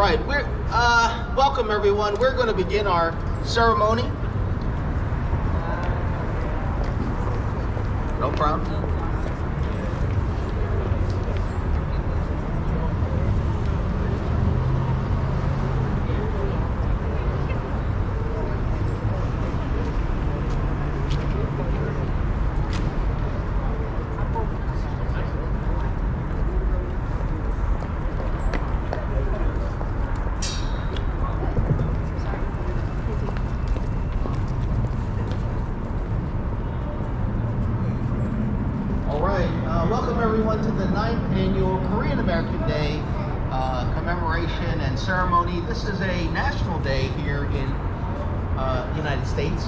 right, welcome everyone. We're going to begin our ceremony. No problem. Welcome everyone to the 9th annual Korean American Day commemoration and ceremony. This is a national day here in the United States.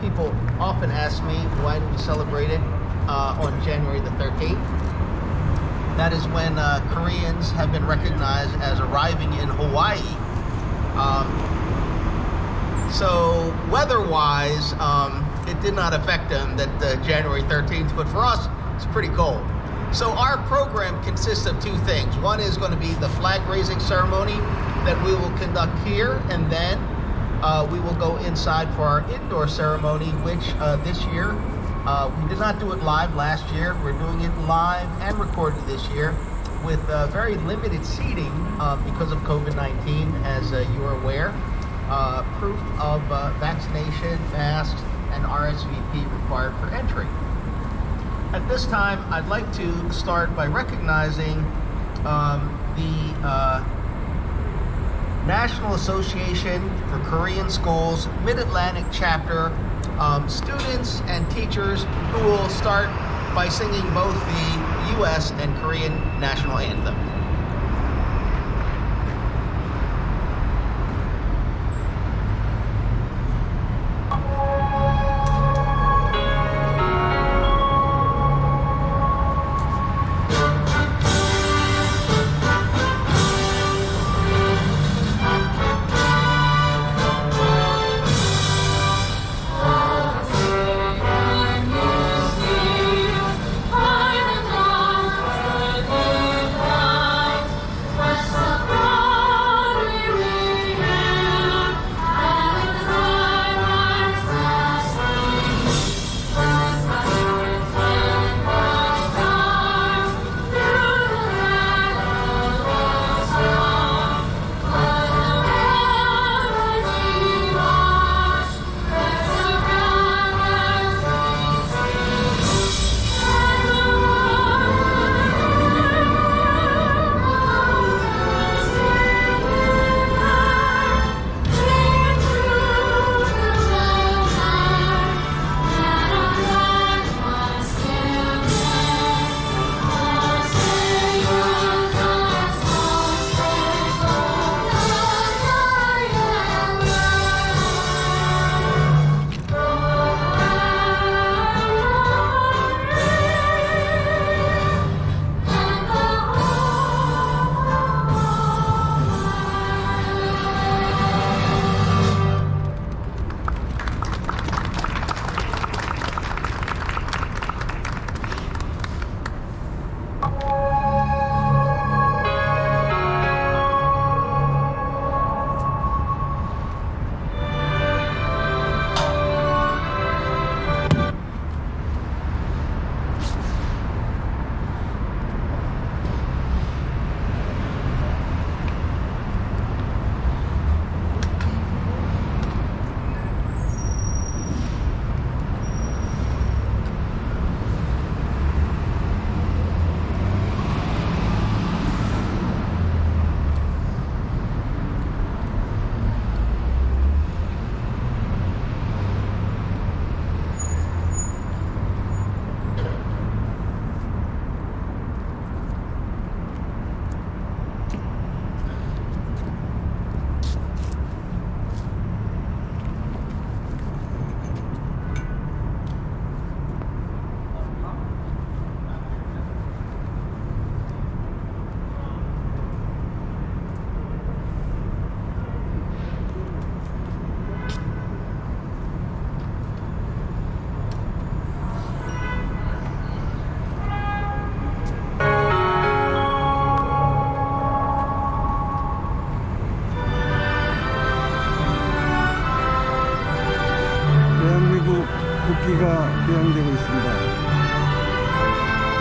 People often ask me, why do we celebrate it on January the 13th? That is when Koreans have been recognized as arriving in Hawaii. So weather-wise, it did not affect them that January 13th, but for us, it's pretty cold. So our program consists of two things. One is going to be the flag raising ceremony that we will conduct here, and then we will go inside for our indoor ceremony, which this year, we did not do it live last year. We're doing it live and recorded this year with very limited seating because of COVID-19, as you are aware. Proof of vaccination, masks, and RSVP required for entry. At this time, I'd like to start by recognizing the National Association for Korean Schools Mid-Atlantic Chapter students and teachers who will start by singing both the U.S. and Korean national anthem. Oh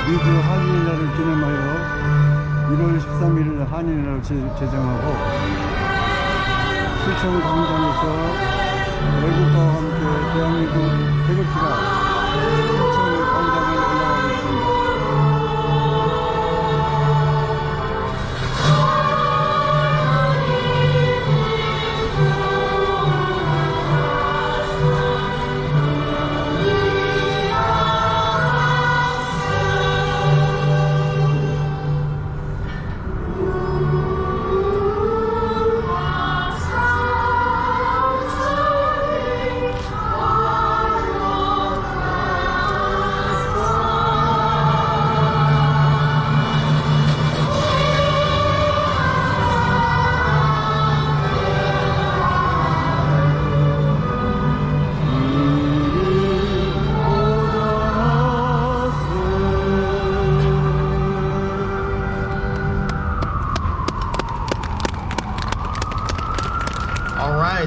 미주 한인날을 기념하여 1월 13일 한인날을 제정하고 시청 광장에서 외국가와 함께 대한민국 태극기가 시청 광장에 올라가고 있습니다.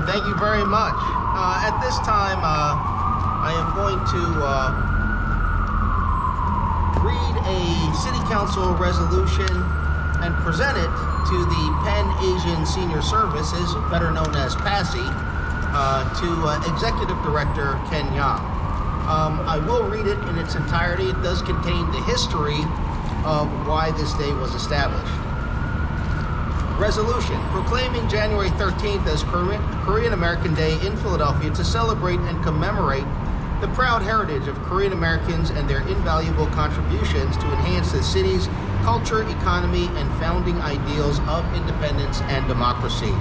Thank you very much. At this time, I am going to read a City Council resolution and present it to the Pan Asian Senior Services, better known as PASI, to Executive Director Ken Yang. I will read it in its entirety. It does contain the history of why this day was established. Resolution proclaiming January 13th as Korean American Day in Philadelphia to celebrate and commemorate the proud heritage of Korean Americans and their invaluable contributions to enhance the city's culture, economy, and founding ideals of independence and democracy.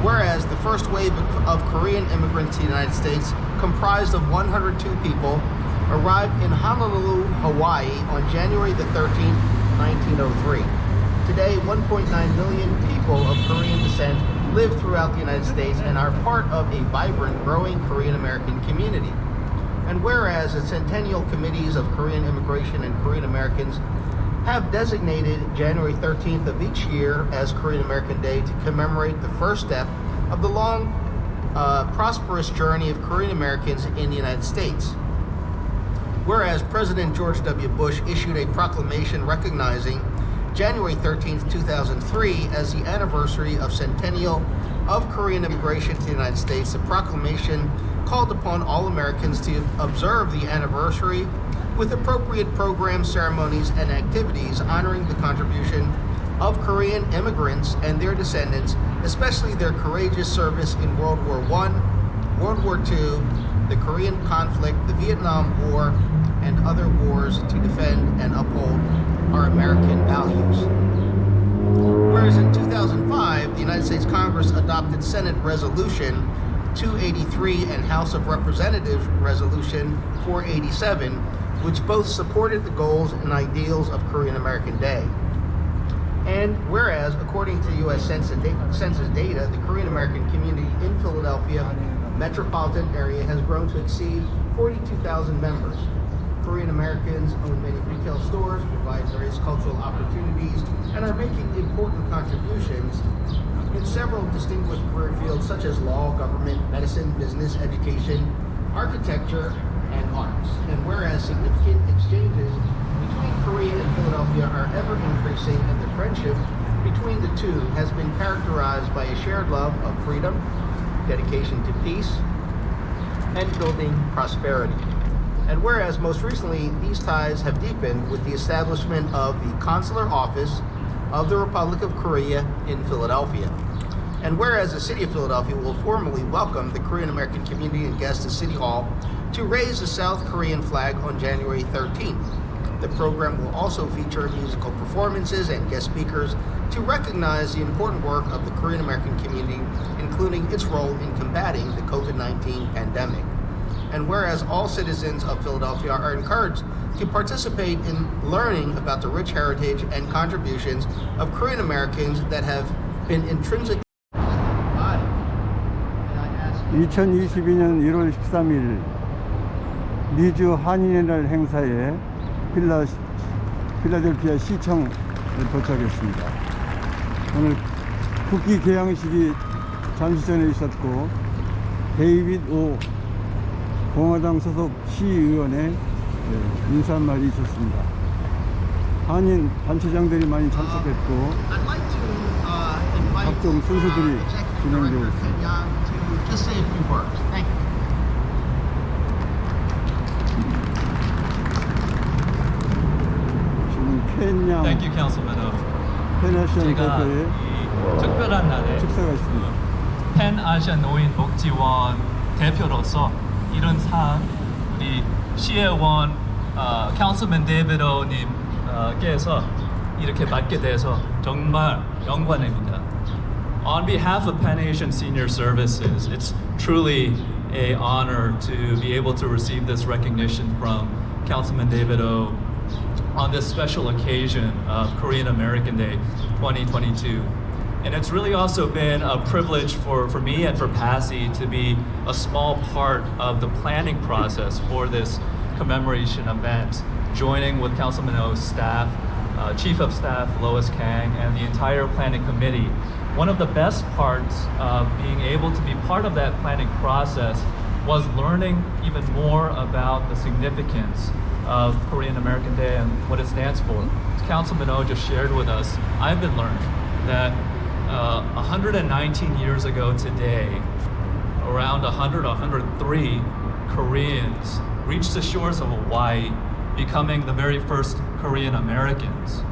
Whereas the first wave of Korean immigrants to the United States, comprised of 102 people, arrived in Honolulu, Hawaii on January the 13th, 1903. Today, 1.9 million people of Korean descent live throughout the United States and are part of a vibrant, growing Korean American community. And whereas the centennial committees of Korean immigration and Korean Americans have designated January 13th of each year as Korean American Day to commemorate the first step of the long, prosperous journey of Korean Americans in the United States. Whereas President George W. Bush issued a proclamation recognizing January 13th, 2003 as the anniversary of centennial of Korean immigration to the United States, the proclamation called upon all Americans to observe the anniversary with appropriate programs, ceremonies, and activities honoring the contribution of Korean immigrants and their descendants, especially their courageous service in World War I, World War II, the Korean conflict, the Vietnam War, and other wars to defend and uphold our American values. Whereas in 2005, the United States Congress adopted Senate Resolution 283 and House of Representatives Resolution 487, which both supported the goals and ideals of Korean American Day. And whereas, according to U.S. Census data, the Korean American community in Philadelphia metropolitan area has grown to exceed 42,000 members. Korean Americans own many retail stores, provide various cultural opportunities, and are making important contributions in several distinguished career fields such as law, government, medicine, business, education, architecture, and arts. And whereas significant exchanges between Korea and Philadelphia are ever increasing, and the friendship between the two has been characterized by a shared love of freedom, dedication to peace, and building prosperity. And whereas most recently these ties have deepened with the establishment of the Consular Office of the Republic of Korea in Philadelphia. And whereas the City of Philadelphia will formally welcome the Korean American community and guests to City Hall to raise the South Korean flag on January 13th. The program will also feature musical performances and guest speakers to recognize the important work of the Korean American community, including its role in combating the COVID-19 pandemic. And whereas all citizens of Philadelphia are encouraged to participate in learning about the rich heritage and contributions of Korean Americans that have been intrinsic. 2022년 1월 13일 미주 한인의 날 행사에 필라델피아 시청에 도착했습니다. 오늘 국기 개양식이 잠시 전에 있었고, 데이빗 오 공화당 소속 시의원의 인사 한마디 있었습니다. 한인 단체장들이 많이 참석했고 I'd like to invite 각종 순서들이 Executive 진행되고 Director 있습니다. Yang to just say a few words. Thank you. 지금 켄양 Thank you, Councilman O. 팬아시안 제가 대표의 이 특별한 날에 축사가 있습니다. 팬 아시아 노인 복지원 대표로서 이런 상 우리 시의원 Councilman David O님께서 이렇게 맡게 돼서 정말 영광입니다. On behalf of Pan Asian Senior Services, it's truly an honor to be able to receive this recognition from Councilman David O on this special occasion of Korean American Day 2022. And it's really also been a privilege for me and for PASI to be a small part of the planning process for this commemoration event, joining with Councilman O's staff, Chief of Staff Lois Kang, and the entire planning committee. One of the best parts of being able to be part of that planning process was learning even more about the significance of Korean American Day and what it stands for. As Councilman O just shared with us, I've been learning that 119 years ago today, around 103 Koreans reached the shores of Hawaii, becoming the very first Korean Americans.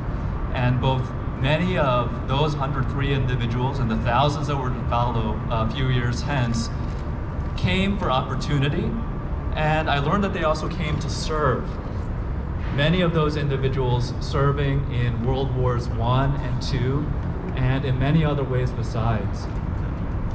And both many of those 103 individuals and the thousands that were to follow a few years hence came for opportunity, and I learned that they also came to serve. Many of those individuals serving in World Wars I and II, and in many other ways besides.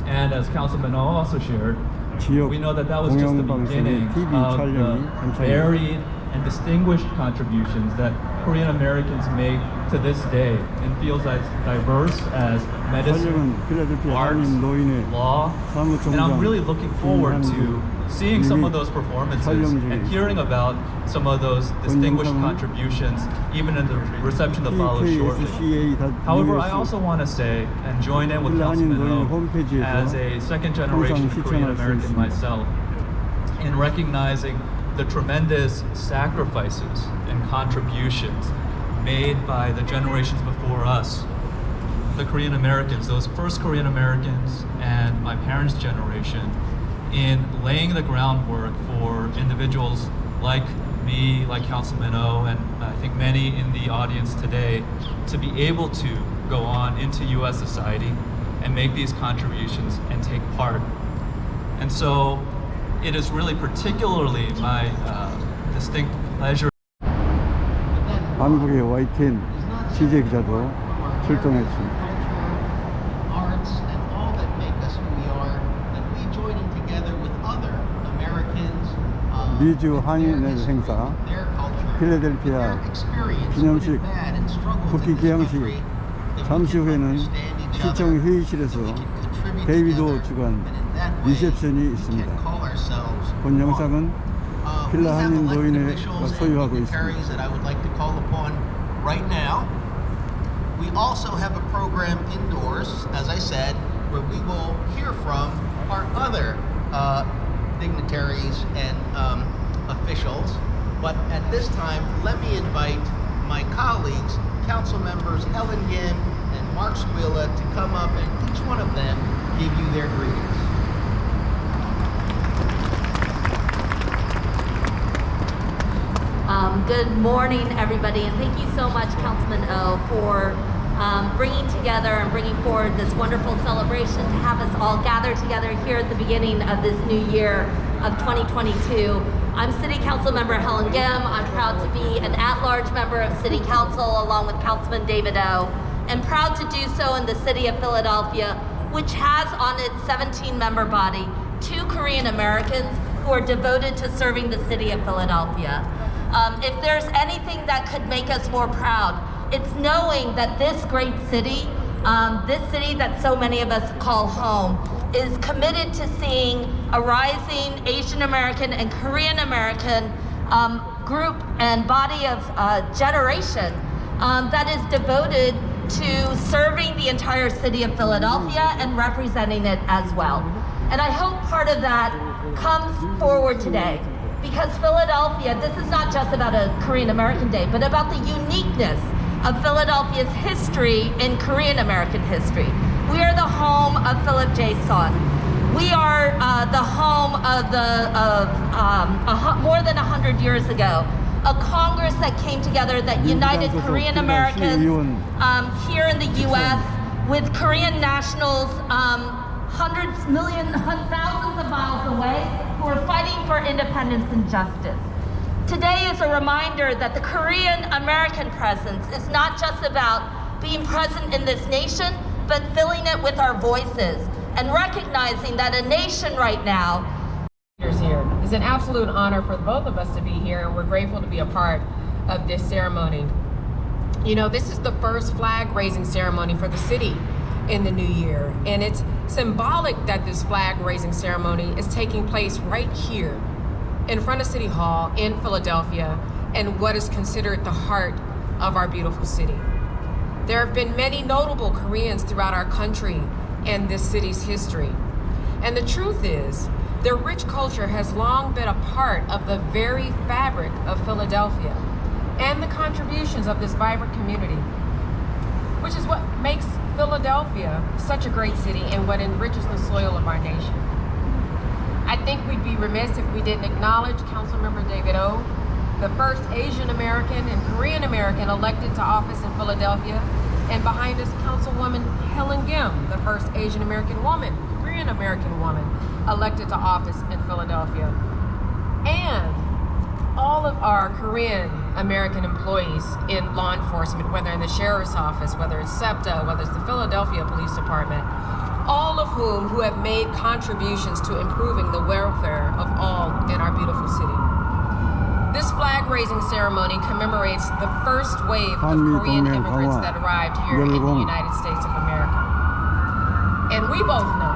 And as Councilman O also shared, 지역 we know that that was just the 공영방송의 beginning TV of 촬영이 the 한창 varied and distinguished contributions that Korean Americans make to this day in fields as diverse as medicine, 촬영은 필라델피아 arts, 한인 노인회 law, 사무총장 and I'm really looking forward to seeing some of those performances 촬영 중에 and hearing about some of those distinguished contributions even in the reception that follows shortly. However, I also want to say and join in with Councilman O as a second generation Korean American myself in recognizing the tremendous sacrifices and contributions made by the generations before us, the Korean Americans, those first Korean Americans and my parents' generation, in laying the groundwork for individuals like me, like Councilman O, and I think many in the audience today, to be able to go on into U.S. society and make these contributions and take part. And so it is really particularly my distinct pleasure. 한국의 YTN 취재 기자도 출동했습니다. Arts and all that make us who we are, that we joining together with other Americans, 미주 한인의 their 행사 history, their culture, 필라델피아 their experience, 기념식 good and bad, and struggles 국기 in this 개항식 country, that we 잠시 can 후에는 understand each 시청 other, 회의실에서 we can contribute 데이비드 together, 오 주관 and in that way, 리셉션이 we 있습니다. can call ourselves 본 영상은 we 필라 have 한인 elected 노인회가 officials and 소유하고 dignitaries 있습니다. that I would like to call upon right now. We also have a program indoors, as I said, where we will hear from our other dignitaries and officials. But at this time, let me invite my colleagues, council members Ellen Ginn and Mark Squilla, to come up and each one of them give you their greetings. Good morning, everybody, and thank you so much, Councilman O, for bringing together and bringing forward this wonderful celebration to have us all gather together here at the beginning of this new year of 2022. I'm City Council Member Helen Gim. I'm proud to be an at-large member of City Council along with Councilman David O, and proud to do so in the City of Philadelphia, which has on its 17-member body 2 Korean Americans who are devoted to serving the City of Philadelphia. If there's anything that could make us more proud, it's knowing that this great city, this city that so many of us call home, is committed to seeing a rising Asian American and Korean American group and body of generation that is devoted to serving the entire city of Philadelphia and representing it as well. And I hope part of that comes forward today, because Philadelphia, this is not just about a Korean American Day, but about the uniqueness of Philadelphia's history in Korean American history. We are the home of Philip J. Son. We are the home of more than 100 years ago, a Congress that came together that united Korean Americans here in the U.S. with Korean nationals thousands of miles away who are fighting for independence and justice. Today is a reminder that the Korean American presence is not just about being present in this nation, but filling it with our voices and recognizing that a nation right now here. It's an absolute honor for both of us to be here, and we're grateful to be a part of this ceremony. You know, this is the first flag raising ceremony for the city in the new year, and it's symbolic that this flag raising ceremony is taking place right here in front of City Hall in Philadelphia, and what is considered the heart of our beautiful city. There have been many notable Koreans throughout our country and this city's history. And the truth is, their rich culture has long been a part of the very fabric of Philadelphia and the contributions of this vibrant community, which is what makes Philadelphia such a great city and what enriches the soil of our nation. I think we'd be remiss if we didn't acknowledge Councilmember David O., the first Asian American and Korean American elected to office in Philadelphia, and behind us, Councilwoman Helen Kim, the first Asian American woman, Korean American woman, elected to office in Philadelphia. And all of our Korean American employees in law enforcement, whether in the sheriff's office, whether it's SEPTA, whether it's the Philadelphia Police Department, all of who have made contributions to improving the welfare of all in our beautiful city. This flag-raising ceremony commemorates the first wave of Korean immigrants that arrived here in the United States of America. And we both know